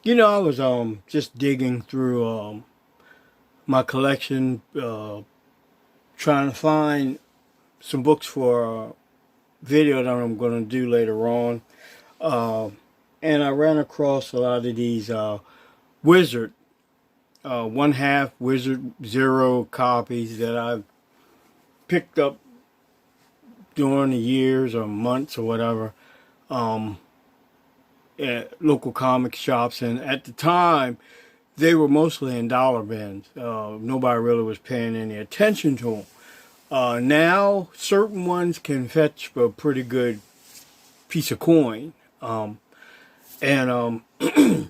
I was just digging through my collection, trying to find some books for a video that I'm going to do later on, uh, and I ran across a lot of these Wizard one half Wizard Zero copies that I've picked up during the years or months or whatever. Um, at local comic shops, and at the time they were mostly in dollar bins. Nobody really was paying any attention to them. Now, certain ones can fetch a pretty good piece of coin. And I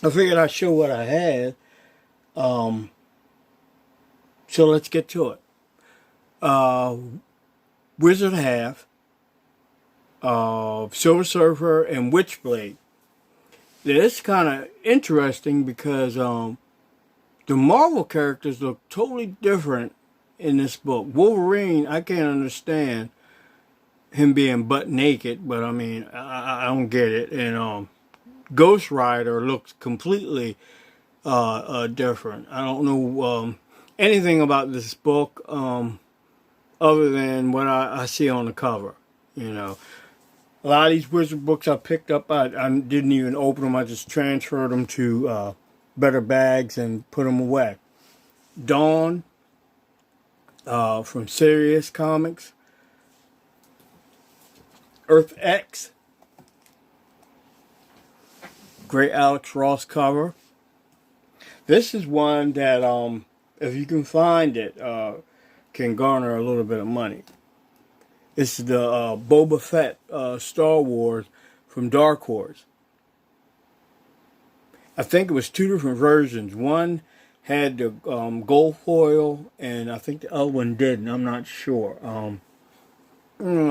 figured I'd show what I had. Um, so let's get to it. Uh, Wizard Half, Silver Surfer, and Witchblade. It's kind of interesting because the Marvel characters look totally different in this book. Wolverine, I can't understand him being butt naked, but I mean, I don't get it. And Ghost Rider looks completely different. I don't know anything about this book other than what I see on the cover. You know, a lot of these Wizard books I picked up, I didn't even open them. I just transferred them to better bags and put them away. Dawn from Sirius Comics. Earth X. Great Alex Ross cover. This is one that, if you can find it, can garner a little bit of money. It's the Boba Fett Star Wars from Dark Horse. I think it was two different versions. One had the gold foil, and I think the other one didn't. I'm not sure. I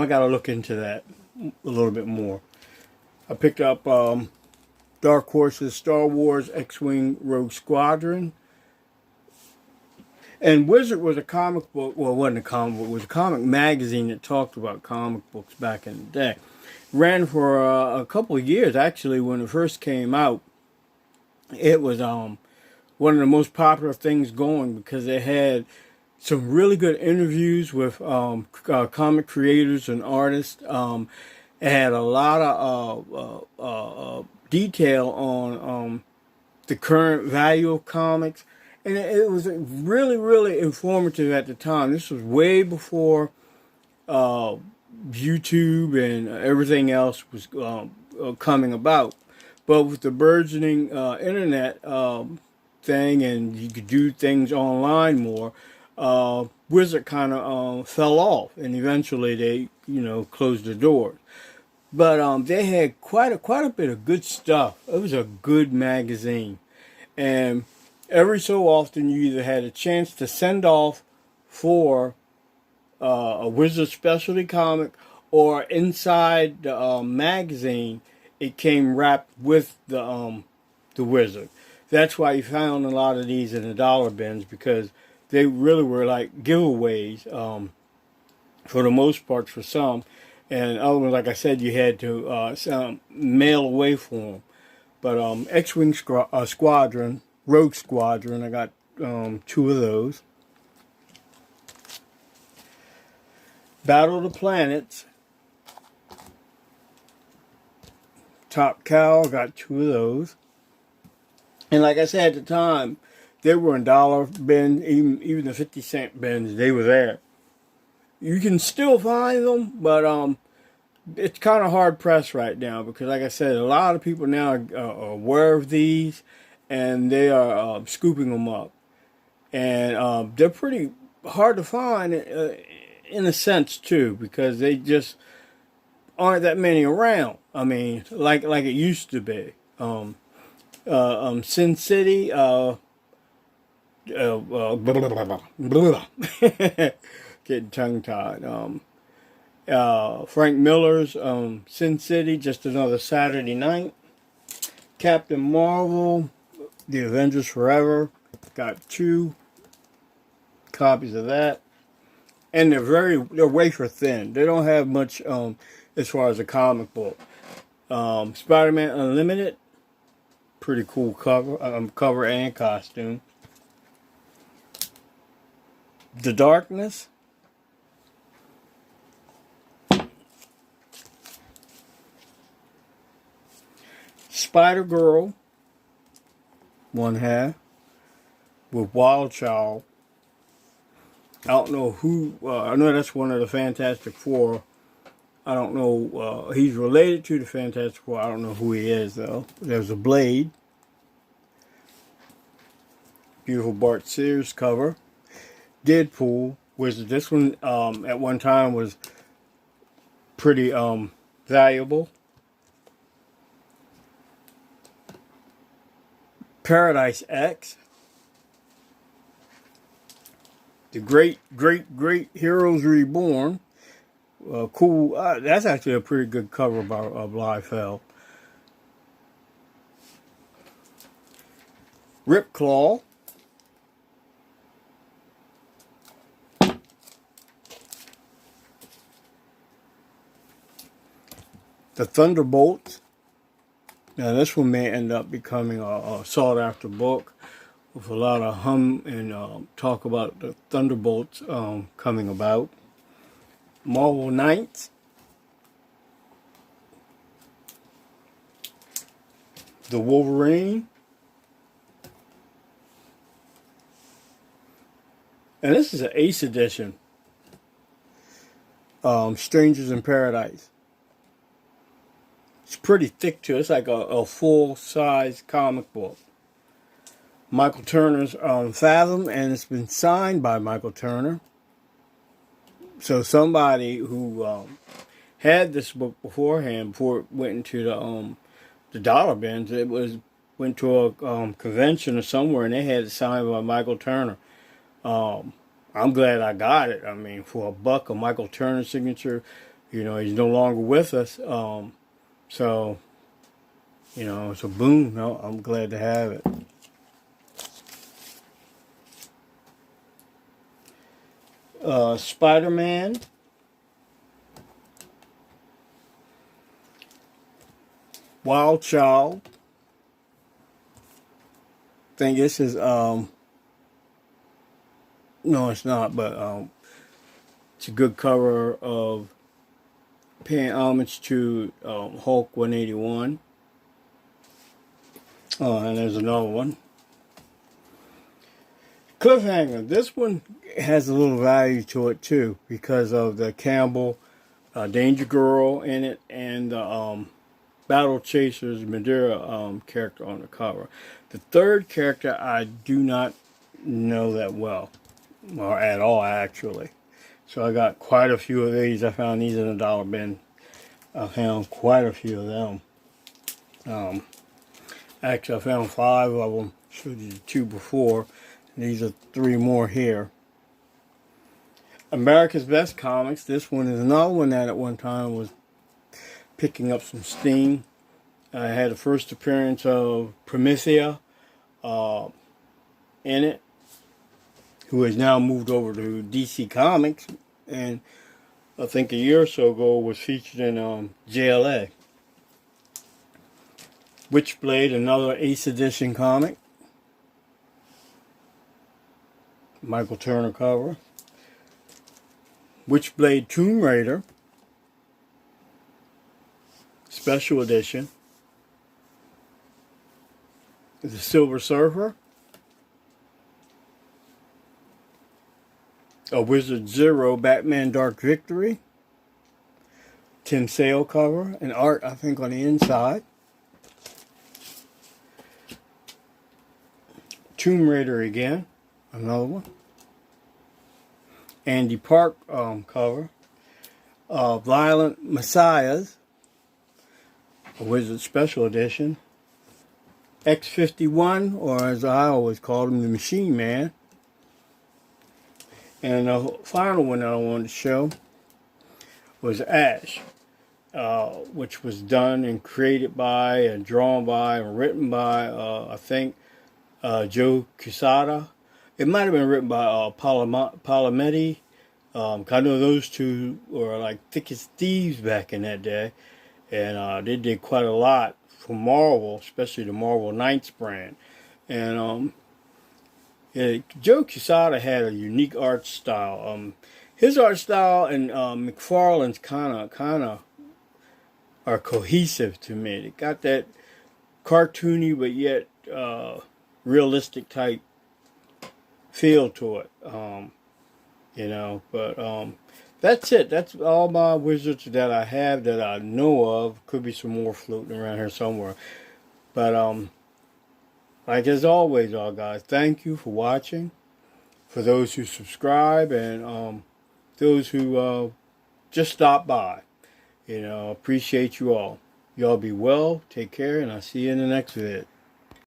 got to look into that a little bit more. I picked up Dark Horse's Star Wars X-Wing Rogue Squadron. And Wizard was a comic book, well, it wasn't a comic book, it was a comic magazine that talked about comic books back in the day. Ran for a couple of years, actually, when it first came out. It was one of the most popular things going because they had some really good interviews with comic creators and artists. It had a lot of detail on the current value of comics. And it was really, really informative at the time. This was way before YouTube and everything else was coming about. But with the burgeoning internet thing, and you could do things online more, Wizard kind of fell off, and eventually they, closed the doors. But they had quite a bit of good stuff. It was a good magazine, and every so often you either had a chance to send off for a Wizard specialty comic, or inside the magazine it came wrapped with the Wizard. That's why you found a lot of these in the dollar bins, because they really were like giveaways for the most part for some. And other ones, like I said, you had to mail away for them. But X-Wing Squadron, Rogue Squadron, I got two of those. Battle of the Planets, Top Cow, I got two of those. And like I said at the time, they were in dollar bins, even the 50-cent bins, they were there. You can still find them, but it's kind of hard pressed right now because, like I said, a lot of people now are aware of these, and they are scooping them up. And they're pretty hard to find in a sense, too, because they just aren't that many around. I mean, like it used to be. Sin City, getting tongue-tied. Frank Miller's Sin City, Just Another Saturday Night. Captain Marvel, The Avengers Forever, got two copies of that. And they're wafer thin. They don't have much as far as a comic book. Spider-Man Unlimited, Pretty cool cover and costume. The Darkness. Spider-Girl. One half. With Wild Child. I don't know who. I know that's one of the Fantastic Four. I don't know. He's related to the Fantastic Four. I don't know who he is, though. There's a Blade. Beautiful Bart Sears cover. Deadpool. This one at one time was pretty valuable. Paradise X. The Great Heroes Reborn. Cool. That's actually a pretty good cover by Liefeld. Rip Claw. The Thunderbolts. Now this one may end up becoming a sought after book with a lot of hum and talk about the Thunderbolts coming about. Marvel Knights. The Wolverine. And this is an Ace edition. Strangers in Paradise. It's pretty thick too. It's like a full-size comic book. Michael Turner's Fathom, and it's been signed by Michael Turner. So somebody who had this book beforehand, before it went into the dollar bins, went to a convention or somewhere, and they had it signed by Michael Turner. I'm glad I got it. I mean, for $1, a Michael Turner signature. You know, he's no longer with us. So, you know, it's a boon. No, I'm glad to have it. Spider-Man. Wild Child. I think this is, no, it's not, but it's a good cover of paying homage to Hulk 181. And there's another one. Cliffhanger. This one has a little value to it too because of the Campbell Danger Girl in it and the Battle Chasers Madeira character on the cover. The third character I do not know that well, or at all actually. So I got quite a few of these. I found these in the dollar bin. I found quite a few of them. Actually, I found 5 of them. Showed you the 2 before. These are 3 more here. America's Best Comics. This one is another one that at one time was picking up some steam. I had the first appearance of Promethea in it, who has now moved over to DC Comics, and I think a year or so ago was featured in JLA. Witchblade, another Ace Edition comic. Michael Turner cover. Witchblade Tomb Raider. Special edition. The Silver Surfer. A Wizard Zero Batman Dark Victory. Tim Sale cover. And art, I think, on the inside. Tomb Raider again. Another one. Andy Park cover. Violent Messiahs. A Wizard Special Edition. X-51, or as I always called him, the Machine Man. And the final one that I wanted to show was Ash, which was done and created by and drawn by and written by, I think, Joe Quesada. It might have been written by Palametti. I know those two were like thick as thieves back in that day. And they did quite a lot from Marvel, especially the Marvel Knights brand. And Joe Quesada had a unique art style. His art style and McFarlane's kind of are cohesive to me. They got that cartoony but yet realistic type feel to it. But that's it. That's all my wizards that I have that I know of. Could be some more floating around here somewhere. But like as always, all guys, thank you for watching. For those who subscribe and those who just stop by. Appreciate you all. Y'all be well, take care, and I'll see you in the next vid.